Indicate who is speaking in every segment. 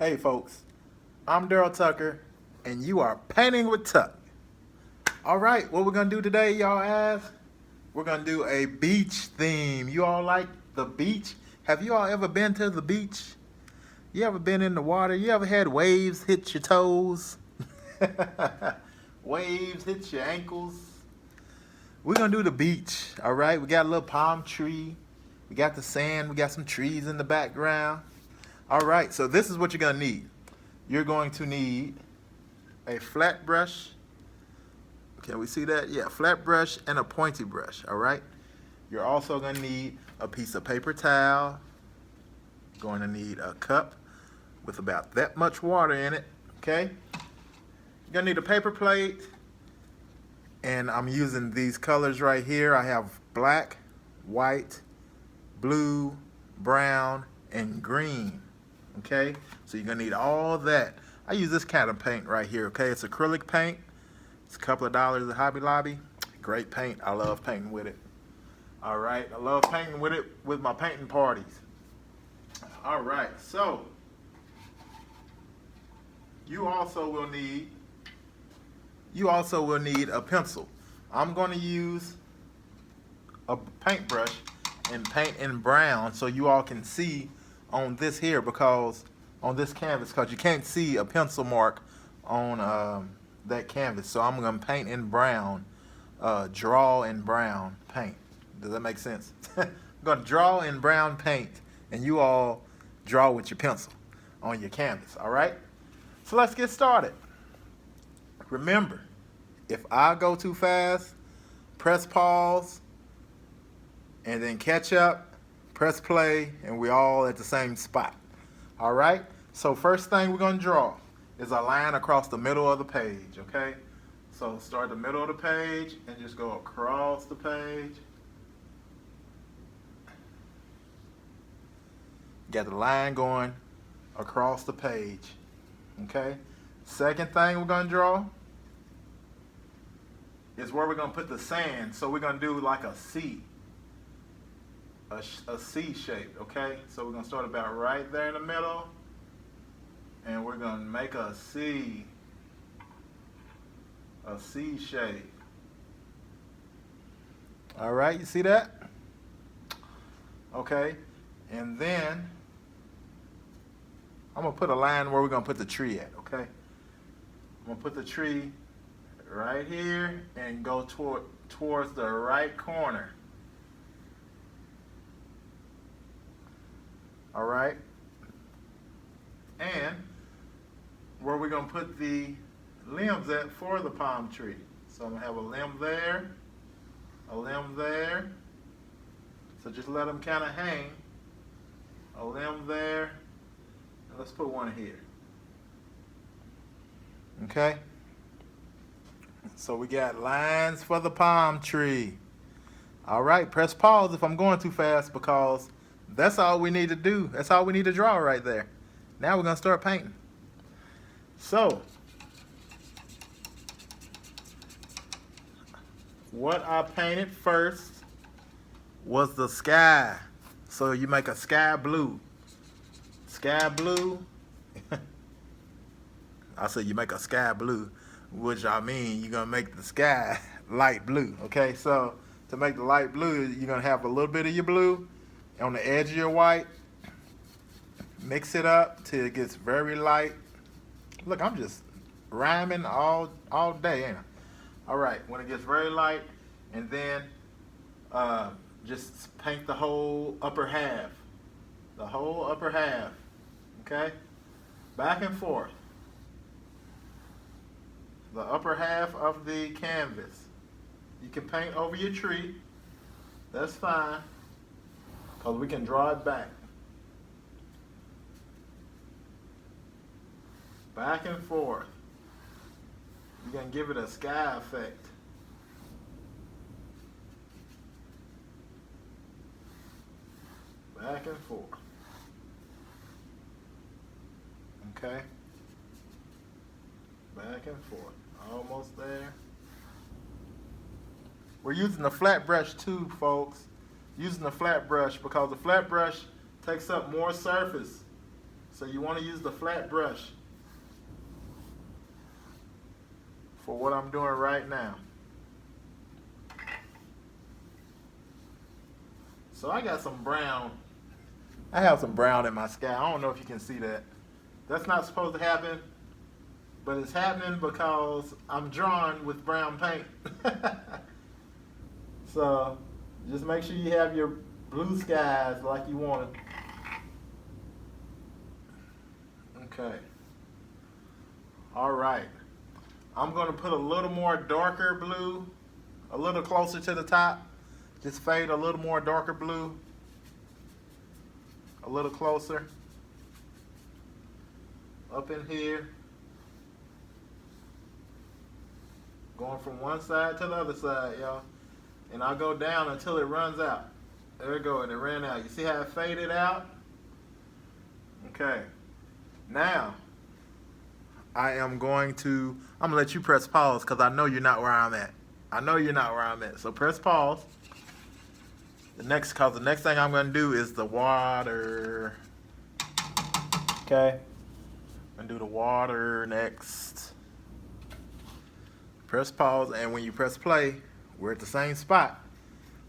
Speaker 1: Hey folks, I'm Daryl Tucker, and you are painting with Tuck. All right, what we're gonna do today, y'all ask? We're gonna do a beach theme. You all like the beach? Have you all ever been to the beach? You ever been in the water? You ever had waves hit your toes? Waves hit your ankles? We're gonna do the beach, all right? We got a little palm tree. We got the sand. We got some trees in the background. All right, so this is what you're gonna need. You're going to need a flat brush. Can we see that? Yeah, flat brush and a pointy brush, all right? You're also gonna need a piece of paper towel. Going to need a cup with about that much water in it, okay? You're gonna need a paper plate, and I'm using these colors right here. I have black, white, blue, brown, and green, okay? So you're gonna need all that. I use this kind of paint right here, okay? It's acrylic paint. It's a couple of dollars at Hobby Lobby. Great paint. I love painting with it. All right, I love painting with it with my painting parties. All right, so you also will need a pencil. I'm going to use a paintbrush and paint in brown so you all can see on this here, because on this canvas, because you can't see a pencil mark on that canvas. So I'm going to paint in brown, draw in brown paint. Does that make sense? I'm going to draw in brown paint, and you all draw with your pencil on your canvas, all right? So let's get started. Remember, if I go too fast, press pause, and then catch up, press play, and we're all at the same spot. All right? So first thing we're going to draw is a line across the middle of the page, okay? So start the middle of the page and just go across the page. Got the line going across the page, okay? Second thing we're going to draw is where we're going to put the sand. So we're going to do like a C. A C shape, okay? So we're going to start about right there in the middle, and we're going to make a C shape. All right, you see that? Okay, and then I'm going to put a line where we're going to put the tree at, okay? I'm going to put the tree right here and go towards the right corner. All right, and where we're going to put the limbs at for the palm tree. So I'm going to have a limb there, a limb there. So just let them kind of hang. A limb there, and let's put one here. Okay, so we got lines for the palm tree. All right, press pause if I'm going too fast, because that's all we need to do. That's all we need to draw right there. Now we're going to start painting. So, what I painted first was the sky. So you make a sky blue. Sky blue. I said you make a sky blue, which I mean you're going to make the sky light blue. Okay, so to make the light blue, you're going to have a little bit of your blue on the edge of your white. Mix it up till it gets very light. Look, I'm just rhyming all day, ain't I? All right, when it gets very light, and then just paint the whole upper half. The whole upper half, okay? Back and forth. The upper half of the canvas. You can paint over your tree. That's fine, because we can draw it back. Back and forth. You're going to give it a sky effect. Back and forth. Okay? Back and forth. Almost there. We're using the flat brush too, folks. Using the flat brush because the flat brush takes up more surface. So you want to use the flat brush for what I'm doing right now. So I got some brown. I have some brown in my sky. I don't know if you can see that. That's not supposed to happen, but it's happening because I'm drawing with brown paint. So just make sure you have your blue skies like you want them. Okay. All right. I'm going to put a little more darker blue, a little closer to the top. Just fade a little more darker blue, a little closer. Up in here. Going from one side to the other side, y'all. And I'll go down until it runs out. There we go, and it ran out. You see how it faded out? Okay. Now, I'm going to let you press pause because I know you're not where I'm at. I know you're not where I'm at. So press pause. The next thing I'm going to do is the water. Okay. I'm going to do the water next. Press pause, and when you press play, we're at the same spot.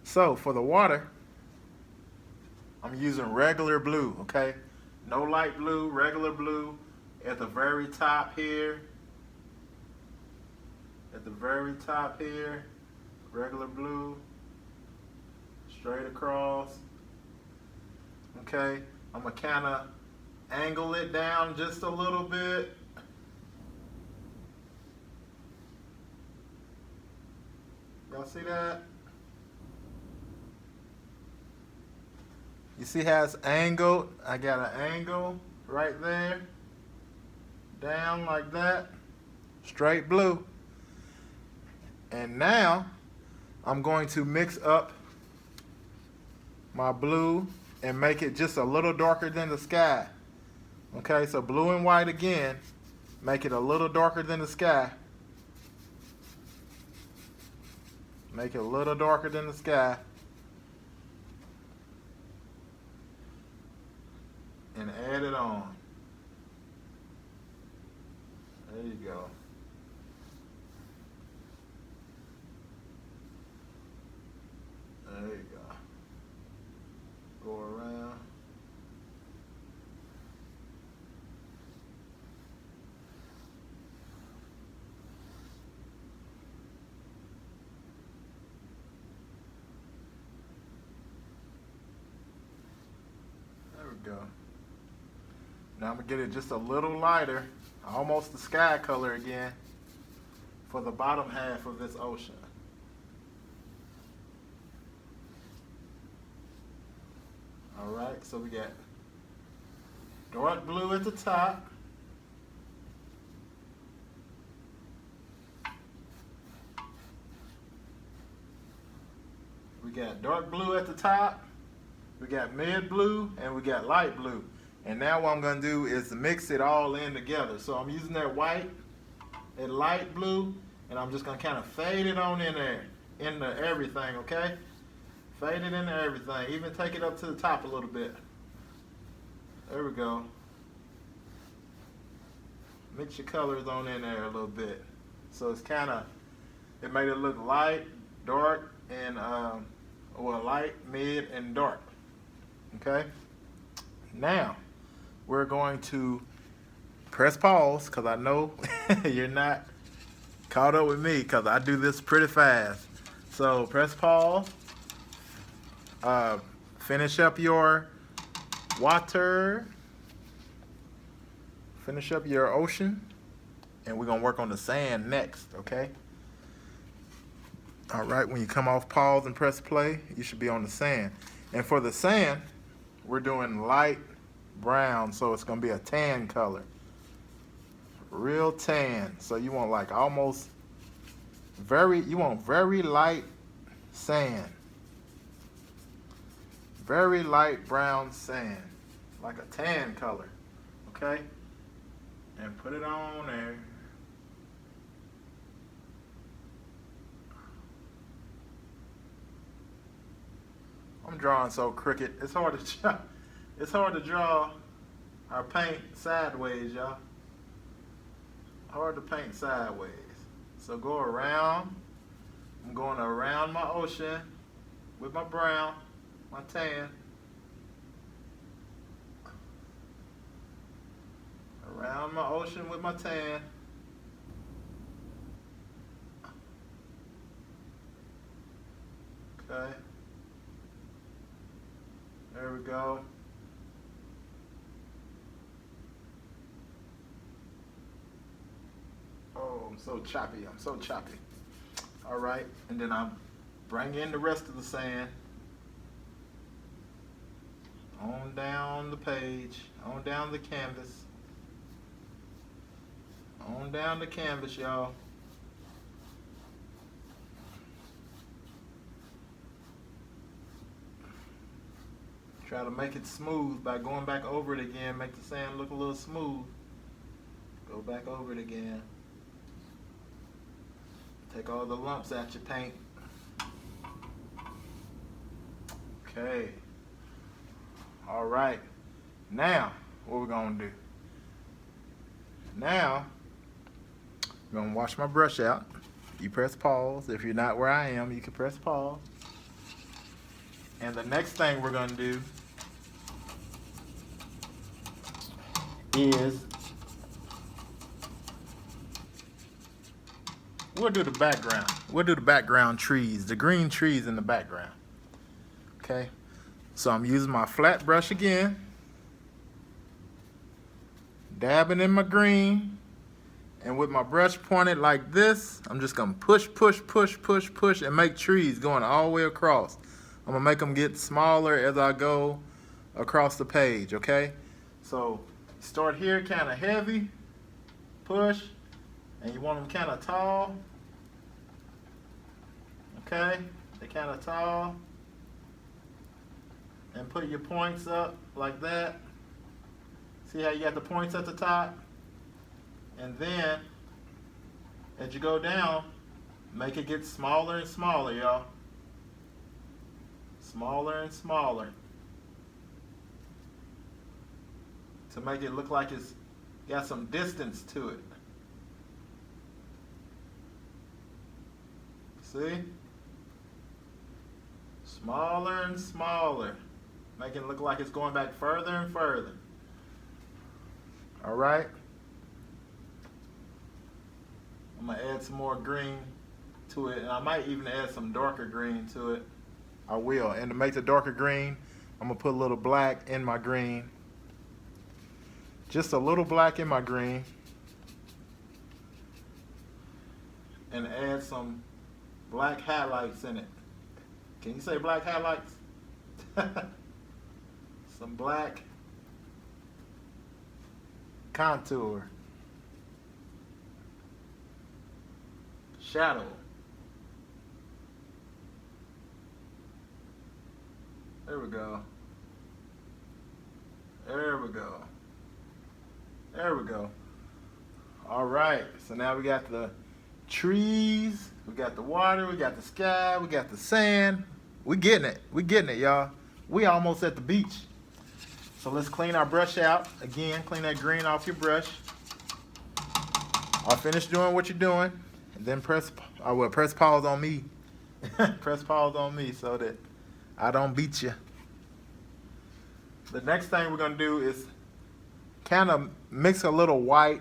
Speaker 1: So for the water, I'm using regular blue, okay? No light blue, regular blue at the very top here. At the very top here, regular blue, straight across. Okay, I'm gonna kind of angle it down just a little bit. Y'all see that? You see how it's angled? I got an angle right there. Down like that. Straight blue. And now I'm going to mix up my blue and make it just a little darker than the sky. Okay, so blue and white again. Make it a little darker than the sky. Make it a little darker than the sky. And add it on. There you go. There you go. Go around. There we go. Now I'm going to get it just a little lighter, almost the sky color again, for the bottom half of this ocean. Alright, so we got dark blue at the top. We got dark blue at the top. We got mid blue and we got light blue. And now what I'm going to do is mix it all in together. So I'm using that white and light blue, and I'm just going to kind of fade it on in there, into everything, okay? Fade it into everything. Even take it up to the top a little bit. There we go. Mix your colors on in there a little bit. So it's kind of, it made it look light, dark, and, well, light, mid, and dark. Okay? Now, we're going to press pause because I know you're not caught up with me because I do this pretty fast. So press pause. Finish up your water. Finish up your ocean. And we're going to work on the sand next, okay? All right, when you come off pause and press play, you should be on the sand. And for the sand, we're doing light brown, so it's going to be a tan color. Real tan. So you want like almost you want very light sand. Very light brown sand. Like a tan color. Okay? And put it on there. I'm drawing so crooked. It's hard to draw. It's hard to draw our paint sideways, y'all. Hard to paint sideways. So go around. I'm going around my ocean with my brown, my tan. Around my ocean with my tan. Okay. There we go. Oh, I'm so choppy. I'm so choppy. All right. And then I'll bring in the rest of the sand. On down the page. On down the canvas. On down the canvas, y'all. Try to make it smooth by going back over it again. Make the sand look a little smooth. Go back over it again. Take all the lumps out your paint. Okay. All right. Now, what we're gonna do? Now, I'm gonna wash my brush out. You press pause. If you're not where I am, you can press pause. And the next thing we're gonna do is we'll do the background. We'll do the background trees, the green trees in the background. Okay? So I'm using my flat brush again, dabbing in my green, and with my brush pointed like this, I'm just gonna push, push, push, push, push, and make trees going all the way across. I'm gonna make them get smaller as I go across the page, okay? So start here kind of heavy, push, and you want them kind of tall, okay? They're kind of tall. And put your points up like that. See how you got the points at the top? And then, as you go down, make it get smaller and smaller, y'all. Smaller and smaller. To make it look like it's got some distance to it. See? Smaller and smaller. Make it look like it's going back further and further. All right. I'm gonna add some more green to it, and I might even add some darker green to it. I will. And to make the darker green, I'm gonna put a little black in my green. Just a little black in my green. And add some black highlights in it. Can you say black highlights? Some black contour. Shadow. There we go. There we go. There we go. All right, so now we got the trees, we got the water, we got the sky, we got the sand. We getting it. We getting it, y'all. We almost at the beach. So let's clean our brush out. Again, clean that green off your brush. I'll finish doing what you're doing, and then press pause on me. Press pause on me so that I don't beat you. The next thing we're gonna do is kind of mix a little white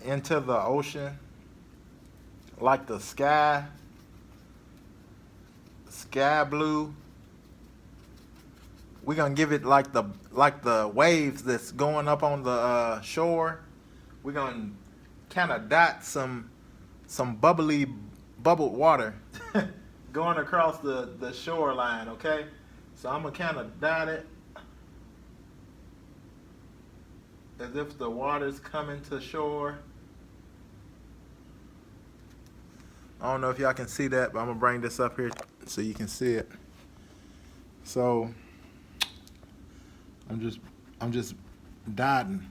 Speaker 1: into the ocean, like the sky blue. We're gonna give it like the waves that's going up on the shore. We're gonna kind of dot some bubbled water going across the shoreline, okay? So I'm gonna kind of dot it as if the water's coming to shore. I don't know if y'all can see that, but I'm gonna bring this up here so you can see it. So I'm just dotting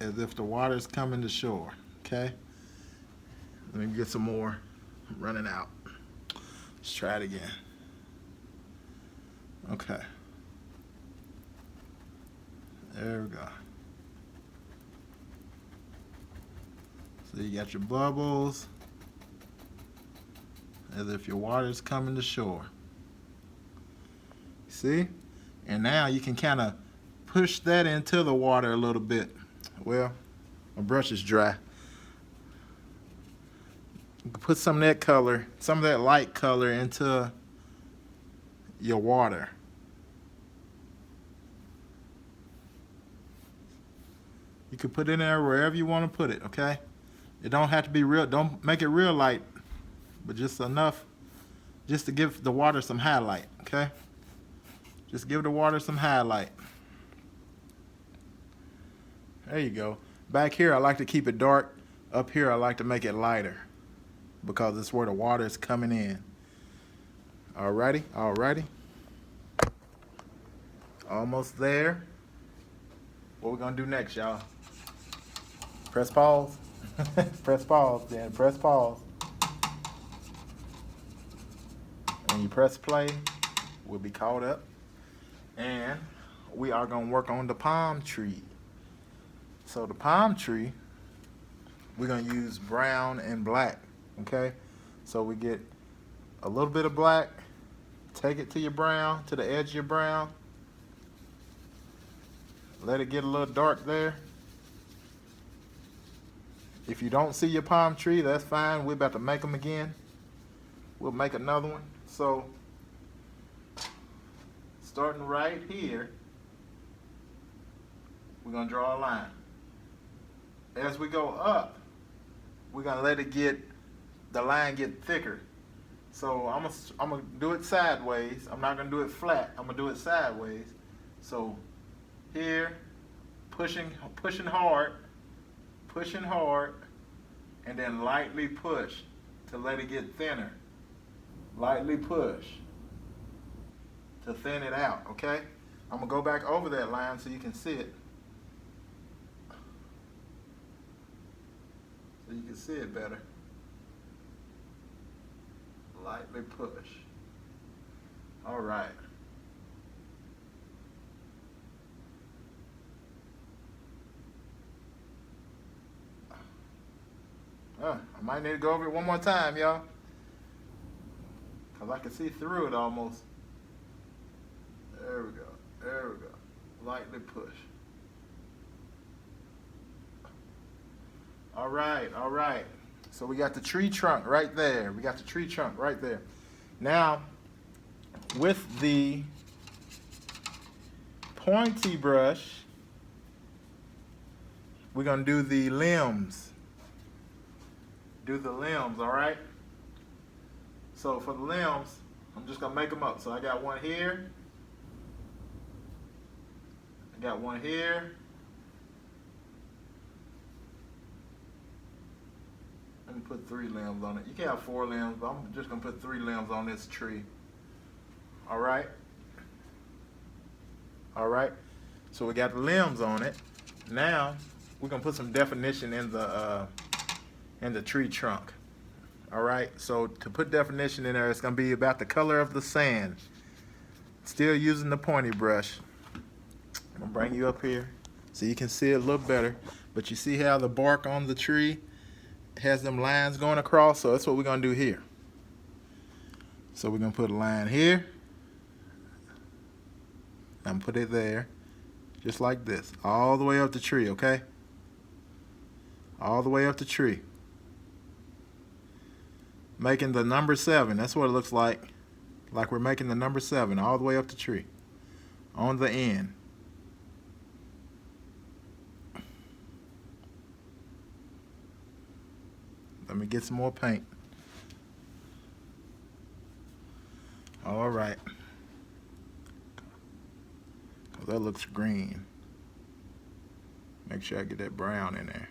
Speaker 1: as if the water's coming to shore, okay? Let me get some more. I'm running out. Let's try it again. Okay. There we go. So you got your bubbles, as if your water's coming to shore. See? And now you can kind of push that into the water a little bit. Well, my brush is dry. You can put some of that color, some of that light color into your water. You can put it in there wherever you want to put it, okay? It don't have to be real, don't make it real light, but just enough just to give the water some highlight, okay? Just give the water some highlight. There you go. Back here, I like to keep it dark. Up here, I like to make it lighter because it's where the water is coming in. Alrighty, alrighty. Almost there. What we're gonna do next, y'all? Press pause. Press pause, then press pause. When you press play, we'll be caught up. And we are gonna work on the palm tree. So the palm tree, we're gonna use brown and black, okay? So we get a little bit of black, take it to your brown, to the edge of your brown. Let it get a little dark there. If you don't see your palm tree, that's fine. We're about to make them again. We'll make another one. So, starting right here, we're gonna draw a line. As we go up, we're gonna let it get, the line get thicker. So I'm gonna do it sideways. I'm not gonna do it flat. I'm gonna do it sideways. So here, pushing hard, and then lightly push to let it get thinner. Lightly push to thin it out, okay? I'm gonna go back over that line so you can see it. So you can see it better. Lightly push. All right. I might need to go over it one more time, y'all. Because I can see through it almost. There we go. There we go. Lightly push. All right, all right. So we got the tree trunk right there. We got the tree trunk right there. Now, with the pointy brush, we're going to do the limbs. Do the limbs, all right? So for the limbs, I'm just going to make them up. So I got one here. I got one here. Let me put 3 limbs on it. You can have 4 limbs, but I'm just going to put 3 limbs on this tree. All right? All right? So we got the limbs on it. Now, we're going to put some definition in the tree trunk. All right? So to put definition in there, it's going to be about the color of the sand. Still using the pointy brush. I'm going to bring you up here so you can see it a little better. But you see how the bark on the tree has them lines going across? So that's what we're going to do here. So we're going to put a line here. I'm going to put it there. Just like this. All the way up the tree, okay? All the way up the tree. Making the number 7. That's what it looks like. Like we're making the number 7 all the way up the tree. On the end. Let me get some more paint. All right. That looks green. Make sure I get that brown in there.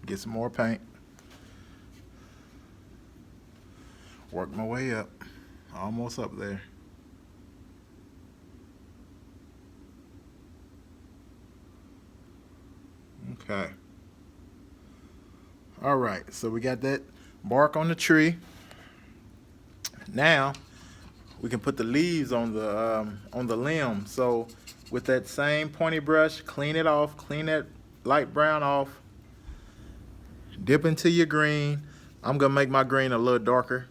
Speaker 1: Get some more paint. Work my way up. Almost up there. Okay. All right, so we got that bark on the tree. Now we can put the leaves on the limb. So with that same pointy brush, clean it off, clean that light brown off, dip into your green. I'm gonna make my green a little darker.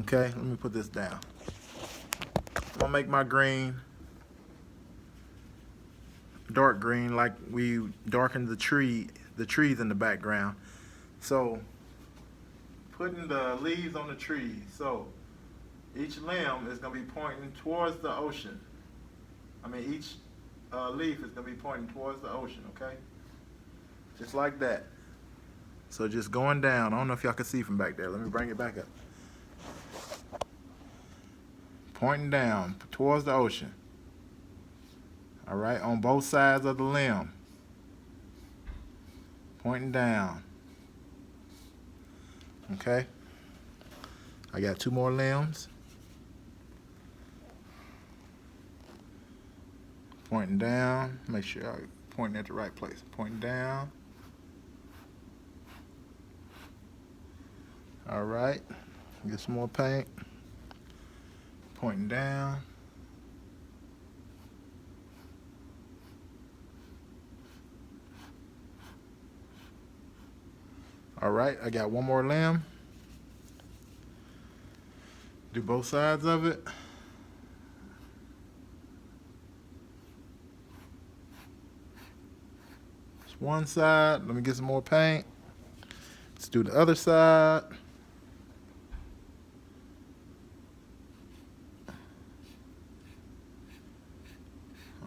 Speaker 1: Okay, let me put this down. I'm gonna make my green dark green like we darkened the trees in the background. So putting the leaves on the trees. So each limb is gonna be pointing towards the ocean. I mean, each leaf is gonna be pointing towards the ocean, okay? Just like that. So just going down. I don't know if y'all can see from back there. Let me bring it back up. Pointing down towards the ocean. All right, on both sides of the limb. Pointing down. Okay. I got 2 more limbs. Pointing down. Make sure I'm pointing at the right place. Pointing down. All right. Get some more paint. Pointing down. All right, I got 1 more limb. Do both sides of it. It's one side. Let me get some more paint. Let's do the other side.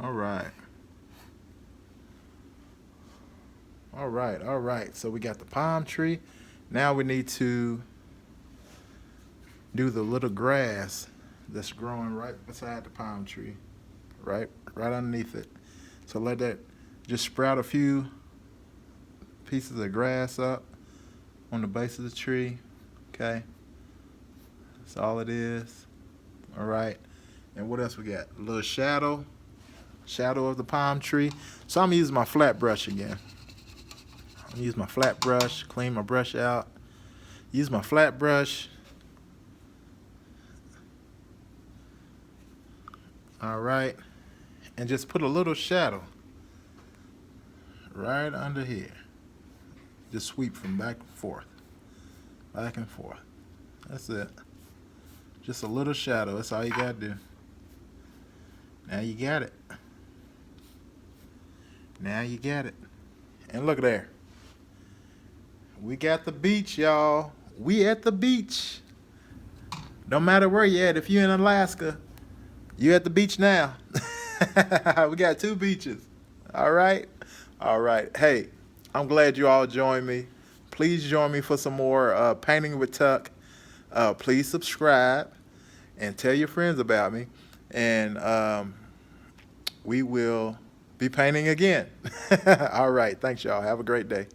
Speaker 1: All right. All right. So we got the palm tree. Now we need to do the little grass that's growing right beside the palm tree, right underneath it. So let that just sprout a few pieces of grass up on the base of the tree, okay? That's all it is. All right. And what else we got? A little shadow of the palm tree. So I'm gonna use my flat brush again. I'm gonna use my flat brush, clean my brush out. Use my flat brush. All right. And just put a little shadow right under here. Just sweep from back and forth. Back and forth. That's it. Just a little shadow. That's all you gotta do. Now you got it. Now you got it. And look there. We got the beach, y'all. We at the beach. No matter where you at. If you're in Alaska, you at the beach now. We got 2 beaches. All right? All right. Hey, I'm glad you all joined me. Please join me for some more Painting with Tuck. Please subscribe and tell your friends about me. And we will be painting again. All right. Thanks, y'all. Have a great day.